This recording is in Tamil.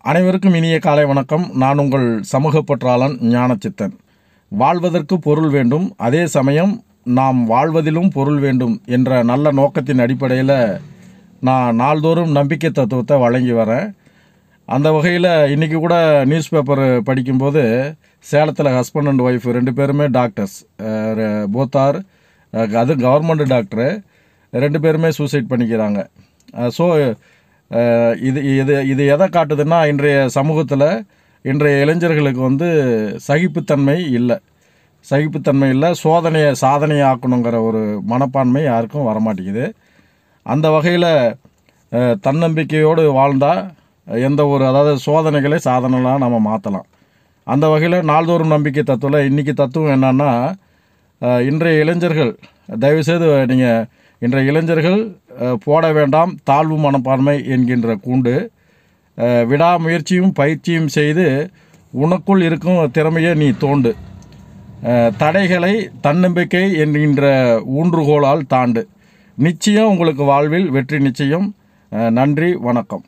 அனைவருக்கும் இனிய காலை வணக்கம். நான் உங்கள் சமூக பற்றாளன் ஞானச்சித்தன். வாழ்வதற்கு பொருள் வேண்டும், அதே சமயம் நாம் வாழ்வதிலும் பொருள் வேண்டும் என்ற நல்ல நோக்கத்தின் அடிப்படையில் நான் நாள்தோறும் நம்பிக்கை தத்துவத்தை வழங்கி வரேன். அந்த வகையில் இன்றைக்கி கூட நியூஸ் பேப்பர் படிக்கும்போது சேலத்தில் ஹஸ்பண்ட் அண்ட் ஒய்ஃப் 2 பேருமே டாக்டர்ஸ், போத்தார், அது கவர்மெண்ட் டாக்டரு, 2 பேருமே சூசைட் பண்ணிக்கிறாங்க. ஸோ இது இது இது எதை காட்டுதுன்னா, இன்றைய சமூகத்தில் இன்றைய இளைஞர்களுக்கு சகிப்புத்தன்மை இல்லை, சோதனையை சாதனையாக்கணுங்கிற ஒரு மனப்பான்மை யாருக்கும் வரமாட்டேங்குது. அந்த வகையில் தன்னம்பிக்கையோடு வாழ்ந்தால் அதாவது சோதனைகளை சாதனைலாம் நம்ம மாற்றலாம். அந்த வகையில் நாள்தோறும் நம்பிக்கை தத்துவத்தில் இன்றைக்கி தத்துவம் என்னன்னா, இன்றைய இளைஞர்கள் தயவுசெய்து நீங்கள் இன்றைய இளைஞர்கள் போட வேண்டாம் தாழ்வு மனப்பான்மை என்கின்ற கூண்டு. விடாமுயற்சியும் பயிற்சியும் செய்து உனக்குள் இருக்கும் திறமையை நீ தோண்டு. தடைகளை தன்னம்பிக்கை என்கின்ற ஊன்றுகோலால் தாண்டு. நிச்சயம் உங்களுக்கு வாழ்வில் வெற்றி நிச்சயம். நன்றி, வணக்கம்.